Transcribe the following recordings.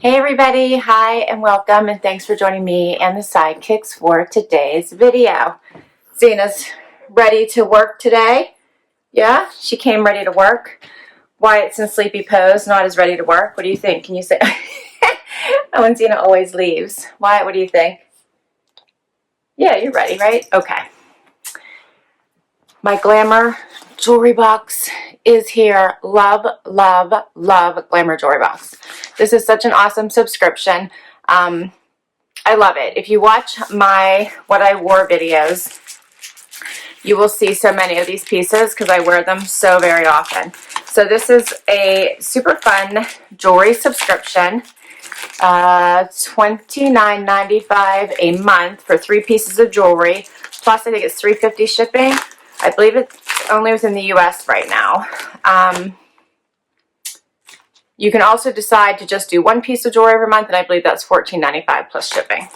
Hey everybody, hi and welcome, and thanks for joining me and the sidekicks for today's video. Zena's ready to work today. Yeah, she came ready to work. Wyatt's in sleepy pose, not as ready to work. What do you think? Can you say? Oh, and Zena always leaves. Wyatt, what do you think? Yeah, you're ready, right? Okay. My Glamour Jewelry Box is here. Love, love, love Glamour Jewelry Box. This is such an awesome subscription. I love it. If you watch my What I Wore videos, you will see so many of these pieces because I wear them so very often. So this is a super fun jewelry subscription. $29.95 a month for 3 pieces of jewelry. Plus, I think it's $3.50 shipping. I believe it's only within the US right now. You can also decide to just do 1 piece of jewelry every month, and I believe that's $14.95 plus shipping.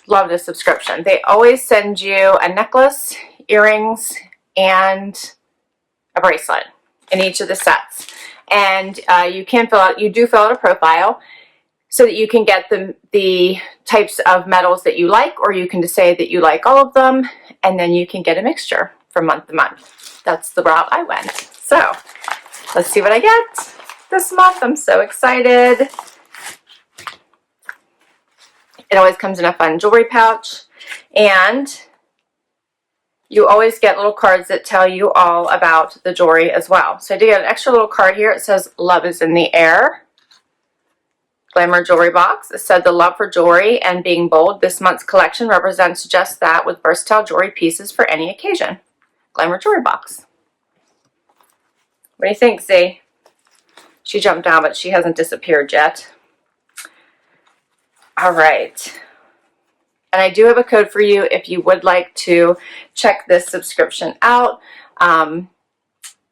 Love this subscription. They always send you a necklace, earrings, and a bracelet in each of the sets. And you do fill out a profile so that you can get the types of metals that you like, or you can just say that you like all of them, and then you can get a mixture from month to month. That's the route I went. So let's see what I get this month. I'm so excited. It always comes in a fun jewelry pouch, and you always get little cards that tell you all about the jewelry as well. So I did get an extra little card here. It says, "Love is in the air." Glamour Jewelry Box. It said, "The love for jewelry and being bold. This month's collection represents just that with versatile jewelry pieces for any occasion." Glamour Jewelry Box. What do you think, Z? She jumped down, but she hasn't disappeared yet. All right. And I do have a code for you if you would like to check this subscription out.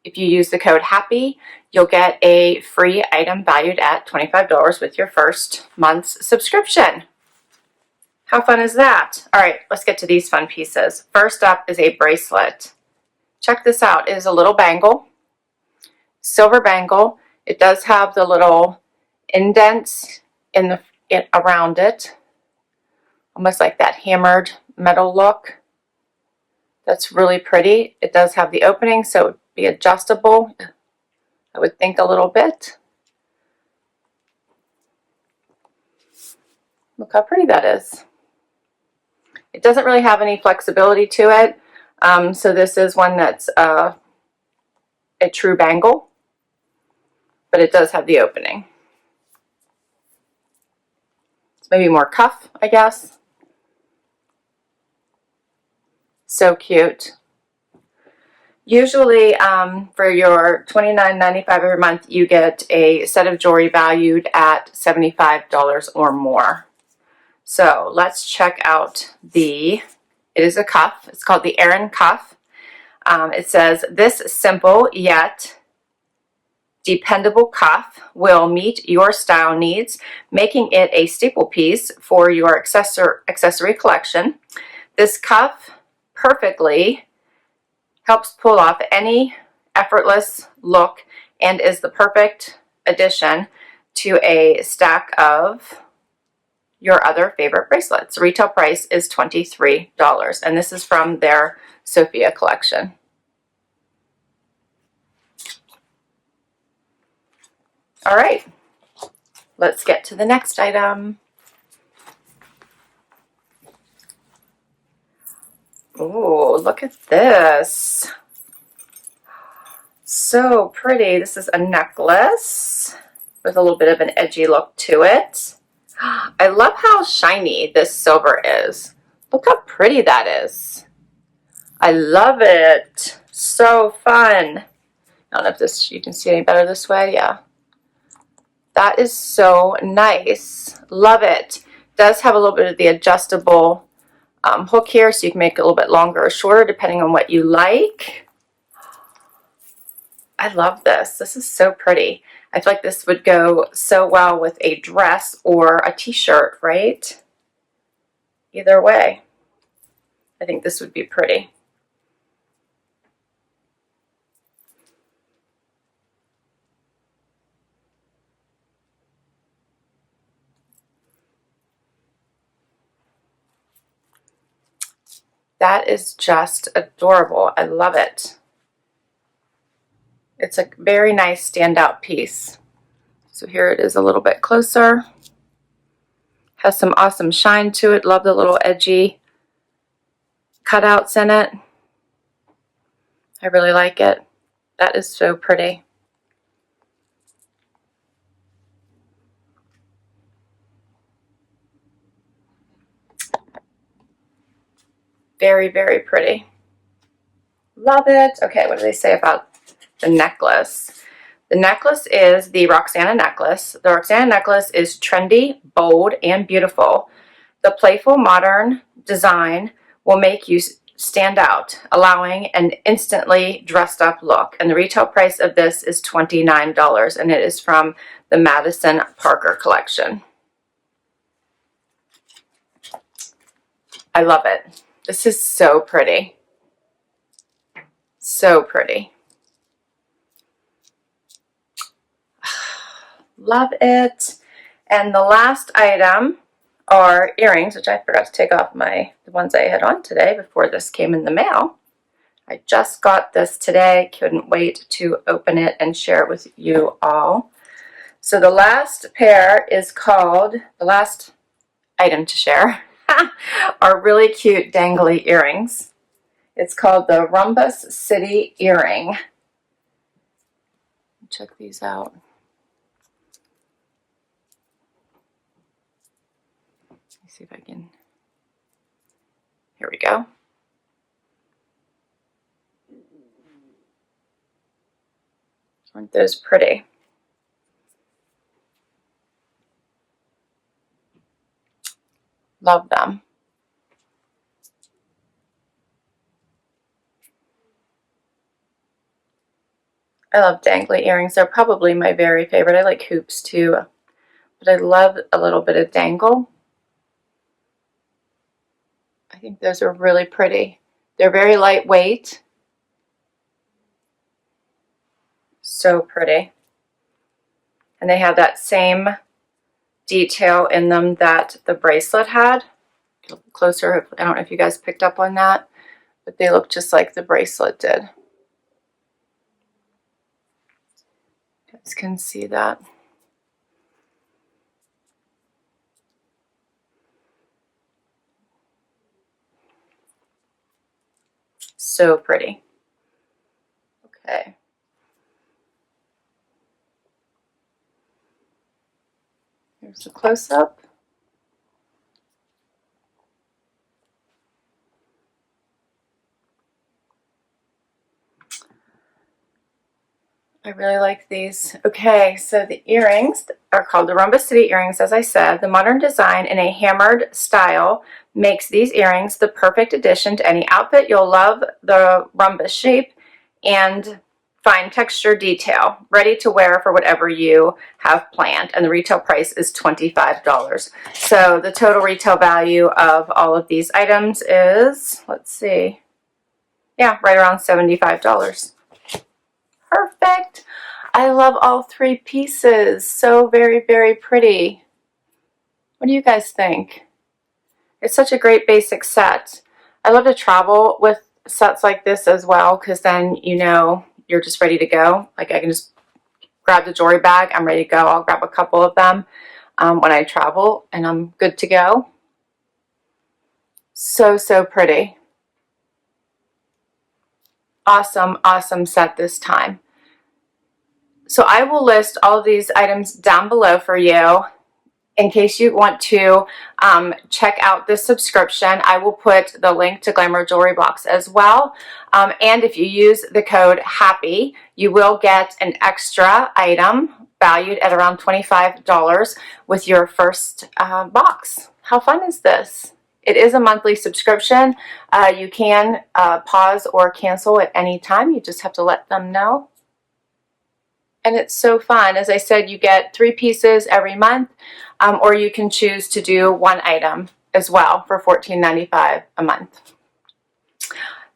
If you use the code HAPPY, you'll get a free item valued at $25 with your first month's subscription. How fun is that? All right, let's get to these fun pieces. First up is a bracelet. Check this out. It is a little bangle, silver bangle. It does have the little indents around it, almost like that hammered metal look. That's really pretty. It does have the opening, so it would be adjustable, I would think, a little bit. Look how pretty that is. It doesn't really have any flexibility to it, so this is one that's a true bangle, but it does have the opening. It's maybe more cuff, I guess. So cute. Usually for your $29.95 every month, you get a set of jewelry valued at $75 or more. So let's check out it is a cuff. It's called the Erin Cuff. It says, "This simple yet dependable cuff will meet your style needs, making it a staple piece for your accessory collection. This cuff perfectly helps pull off any effortless look and is the perfect addition to a stack of your other favorite bracelets." Retail price is $23, and this is from their Sophia collection. All right, let's get to the next item. Oh, look at this. So pretty. This is a necklace with a little bit of an edgy look to it. I love how shiny this silver is. Look how pretty that is. I love it. So fun. I don't know if you can see any better this way. Yeah. That is so nice. Love it. Does have a little bit of the adjustable hook here, so you can make it a little bit longer or shorter depending on what you like. I love this. This is so pretty. I feel like this would go so well with a dress or a t-shirt, right? Either way, I think this would be pretty. That is just adorable. I love it. It's a very nice standout piece. So here it is a little bit closer. Has some awesome shine to it. Love the little edgy cutouts in it. I really like it. That is so pretty. Very, very pretty. Love it. Okay, what do they say about the necklace? The necklace is the Roxana necklace. The Roxana necklace is trendy, bold, and beautiful. The playful, modern design will make you stand out, allowing an instantly dressed up look. And the retail price of this is $29, and it is from the Madison Parker collection. I love it. This is so pretty. So pretty. Love it. And the last item are earrings, which I forgot to take off the ones I had on today before this came in the mail. I just got this today. Couldn't wait to open it and share it with you all. So the last pair is called, the last item to share are really cute dangly earrings. It's called the Rhombus City Earring. Check these out. Let's see if I can. Here we go. Aren't those pretty? Love them. I love dangly earrings. They're probably my very favorite. I like hoops too, but I love a little bit of dangle. I think those are really pretty. They're very lightweight. So pretty. And they have that same detail in them that the bracelet had. Closer, I don't know if you guys picked up on that, but they look just like the bracelet did. You guys can see that. So pretty. Okay. Here's a close-up. I really like these. Okay, so the earrings are called the Rhombus City earrings, as I said. The modern design in a hammered style makes these earrings the perfect addition to any outfit. You'll love the rhombus shape and fine texture detail, ready to wear for whatever you have planned. And the retail price is $25. So the total retail value of all of these items is, let's see, yeah, right around $75. Perfect. I love all three pieces. So very, very pretty. What do you guys think? It's such a great basic set. I love to travel with sets like this as well, because then you know you're just ready to go. Like I can just grab the jewelry bag. I'm ready to go. I'll grab a couple of them when I travel and I'm good to go. So, so pretty. Awesome, awesome set this time. So I will list all of these items down below for you in case you want to check out this subscription. I will put the link to Glamour Jewelry Box as well. And if you use the code HAPPY, you will get an extra item valued at around $25 with your first box. How fun is this? It is a monthly subscription. You can pause or cancel at any time. You just have to let them know. And it's so fun. As I said, you get 3 pieces every month, or you can choose to do one item as well for $14.95 a month.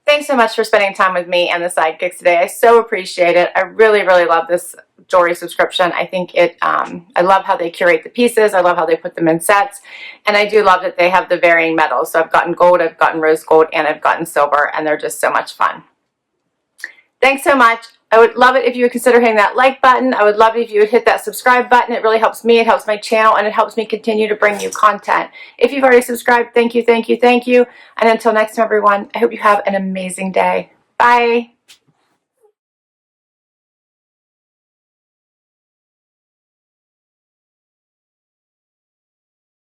Thanks so much for spending time with me and the Sidekicks today. I so appreciate it. I really, really love this jewelry subscription. I think I love how they curate the pieces. I love how they put them in sets. And I do love that they have the varying metals. So I've gotten gold, I've gotten rose gold, and I've gotten silver, and they're just so much fun. Thanks so much. I would love it if you would consider hitting that like button. I would love it if you would hit that subscribe button. It really helps me. It helps my channel, and it helps me continue to bring you content. If you've already subscribed, thank you, thank you, thank you. And until next time, everyone, I hope you have an amazing day. Bye.